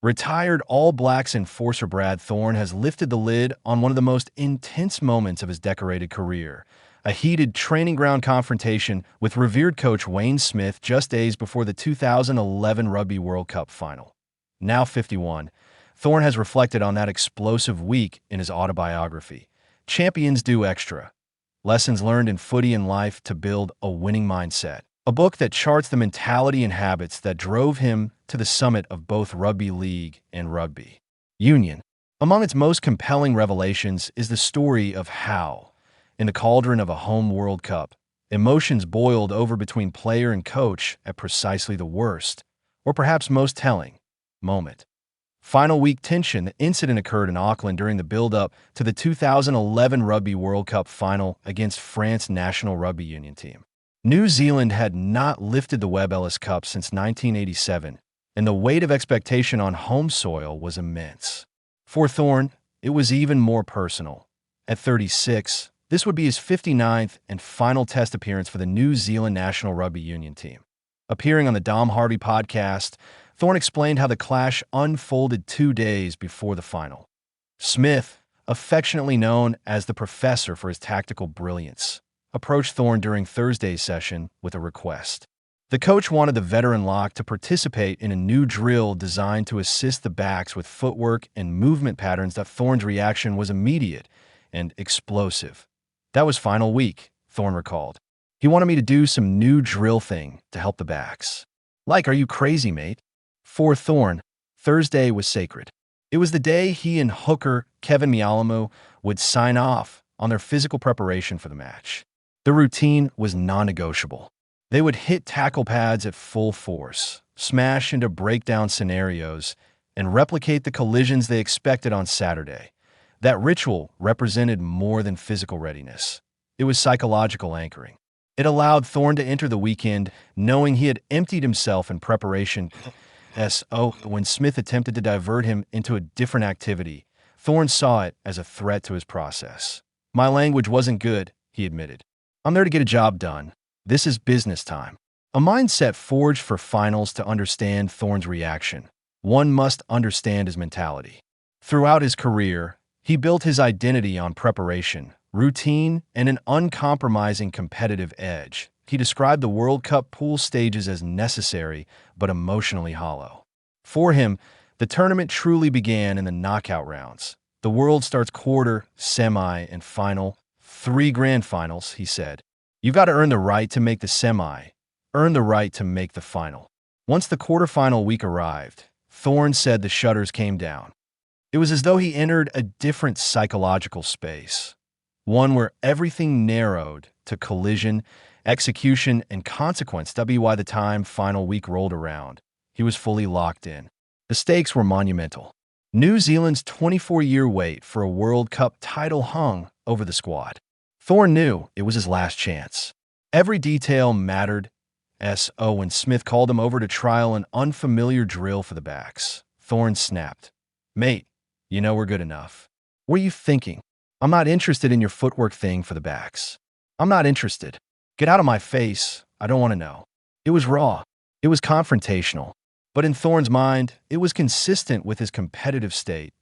Retired All Blacks enforcer Brad Thorn has lifted the lid on one of the most intense moments of his decorated career, a heated training ground confrontation with revered coach Wayne Smith just days before the 2011 Rugby World Cup Final. Now 51, Thorn has reflected on that explosive week in his autobiography, Champions Do Extra: Lessons Learned in Footy and Life to Build a Winning Mindset, a book that charts the mentality and habits that drove him to the summit of both rugby league and rugby union. Among its most compelling revelations is the story of how, in the cauldron of a home World Cup, emotions boiled over between player and coach at precisely the worst, or perhaps most telling, moment. Final week tension. The incident occurred in Auckland during the build-up to the 2011 Rugby World Cup Final against France's national rugby union team. New Zealand had not lifted the Webb Ellis Cup since 1987, and the weight of expectation on home soil was immense. For Thorn, it was even more personal. At 36, this would be his 59th and final test appearance for the New Zealand national rugby union team. Appearing on the Dom Harvey podcast, Thorn explained how the clash unfolded 2 days before the final. Smith, affectionately known as the Professor for his tactical brilliance, approached Thorn during Thursday's session with a request. The coach wanted the veteran lock to participate in a new drill designed to assist the backs with footwork and movement patterns. That Thorn's reaction was immediate and explosive. That was final week, Thorn recalled. He wanted me to do some new drill thing to help the backs. Like, are you crazy, mate? For Thorn, Thursday was sacred. It was the day he and hooker Kevin Mialamu would sign off on their physical preparation for the match. The routine was non-negotiable. They would hit tackle pads at full force, smash into breakdown scenarios, and replicate the collisions they expected on Saturday. That ritual represented more than physical readiness. It was psychological anchoring. It allowed Thorn to enter the weekend knowing he had emptied himself in preparation. When Smith attempted to divert him into a different activity, Thorn saw it as a threat to his process. My language wasn't good, he admitted. I'm there to get a job done. This is business time. A mindset forged for finals. To understand Thorn's reaction, one must understand his mentality. Throughout his career, he built his identity on preparation, routine, and an uncompromising competitive edge. He described the World Cup pool stages as necessary but emotionally hollow. For him, the tournament truly began in the knockout rounds. The world starts quarter, semi, and final. 3 grand finals, he said. You've got to earn the right to make the semi, earn the right to make the final. Once the quarterfinal week arrived, Thorn said the shutters came down. It was as though he entered a different psychological space, one where everything narrowed to collision, execution, and consequence. By the time final week rolled around, he was fully locked in. The stakes were monumental. New Zealand's 24-year wait for a World Cup title hung over the squad. Thorn knew it was his last chance. Every detail mattered. When Smith called him over to trial an unfamiliar drill for the backs, Thorn snapped. Mate, you know we're good enough. What are you thinking? I'm not interested in your footwork thing for the backs. I'm not interested. Get out of my face. I don't want to know. It was raw. It was confrontational. But in Thorn's mind, it was consistent with his competitive state.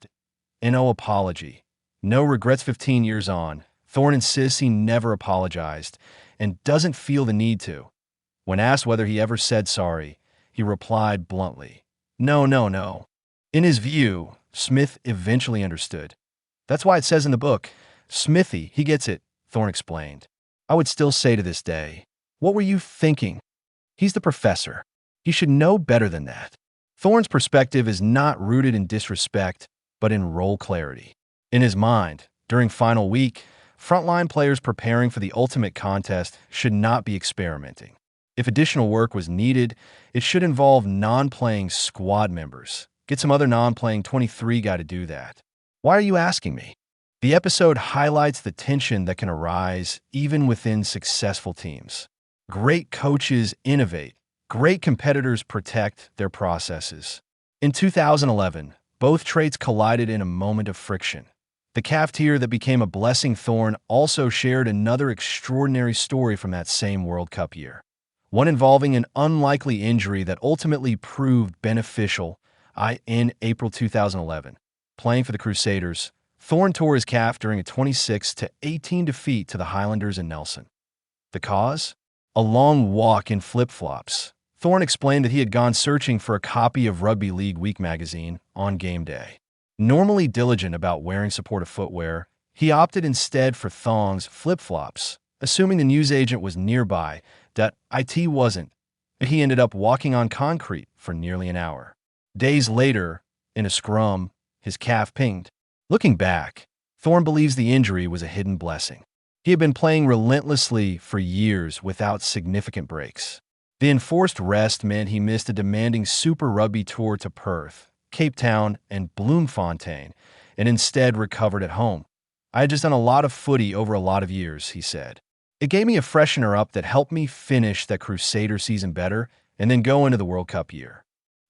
No apology. No regrets. 15 years on, Thorn insists he never apologized and doesn't feel the need to. When asked whether he ever said sorry, he replied bluntly, No. In his view, Smith eventually understood. That's why it says in the book, Smithy, he gets it, Thorn explained. I would still say to this day, what were you thinking? He's the professor. He should know better than that. Thorn's perspective is not rooted in disrespect, but in role clarity. In his mind, during final week, frontline players preparing for the ultimate contest should not be experimenting. If additional work was needed, it should involve non-playing squad members. Get some other non-playing 23 guy to do that. Why are you asking me? The episode highlights the tension that can arise even within successful teams. Great coaches innovate. Great competitors protect their processes. In 2011, both traits collided in a moment of friction. The cafetiere that became a blessing. Thorn also shared another extraordinary story from that same World Cup year, one involving an unlikely injury that ultimately proved beneficial, in April 2011. Playing for the Crusaders, Thorn tore his calf during a 26-18 defeat to the Highlanders in Nelson. The cause? A long walk in flip-flops. Thorn explained that he had gone searching for a copy of Rugby League Week magazine on game day. Normally diligent about wearing supportive footwear, he opted instead for thongs, flip-flops, assuming the newsagent was nearby. It wasn't. He ended up walking on concrete for nearly an hour. Days later, in a scrum, his calf pinged. Looking back, Thorn believes the injury was a hidden blessing. He had been playing relentlessly for years without significant breaks. The enforced rest meant he missed a demanding Super Rugby tour to Perth, Cape Town, and Bloemfontein, and instead recovered at home. I had just done a lot of footy over a lot of years, he said. It gave me a freshener up that helped me finish that Crusader season better and then go into the World Cup year.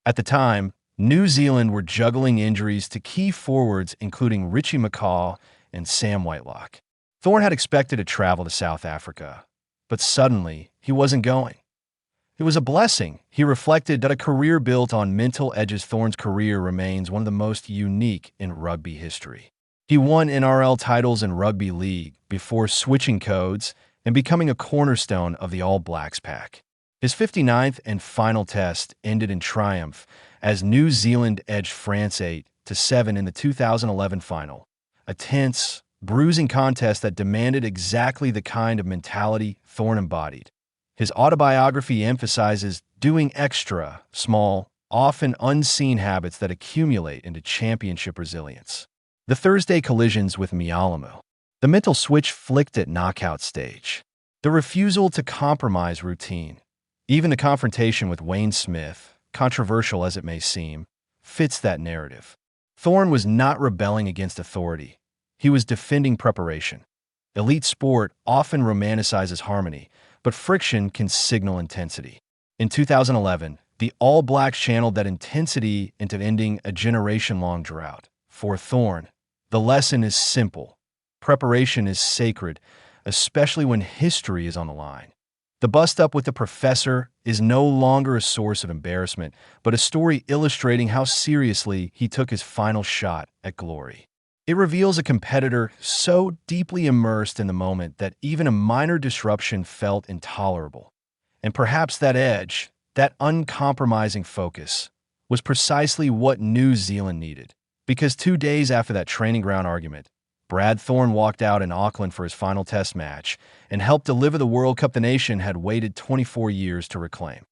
At the time, New Zealand were juggling injuries to key forwards including Richie McCaw and Sam Whitelock. Thorn had expected to travel to South Africa, but suddenly he wasn't going. It was a blessing. He reflected that a career built on mental edges. Thorn's career remains one of the most unique in rugby history. He won NRL titles in Rugby League before switching codes and becoming a cornerstone of the All Blacks pack. His 59th and final test ended in triumph as New Zealand edged France 8-7 in the 2011 final, a tense, bruising contest that demanded exactly the kind of mentality Thorn embodied. His autobiography emphasizes doing extra, small, often unseen habits that accumulate into championship resilience. The Thursday collisions with Mialamu. The mental switch flicked at knockout stage. The refusal to compromise routine. Even the confrontation with Wayne Smith, controversial as it may seem, fits that narrative. Thorn was not rebelling against authority. He was defending preparation. Elite sport often romanticizes harmony, but friction can signal intensity. In 2011, the All Blacks channeled that intensity into ending a generation-long drought. For Thorn, the lesson is simple. Preparation is sacred, especially when history is on the line. The bust-up with the professor is no longer a source of embarrassment, but a story illustrating how seriously he took his final shot at glory. It reveals a competitor so deeply immersed in the moment that even a minor disruption felt intolerable. And perhaps that edge, that uncompromising focus, was precisely what New Zealand needed. Because 2 days after that training ground argument, Brad Thorn walked out in Auckland for his final test match and helped deliver the World Cup the nation had waited 24 years to reclaim.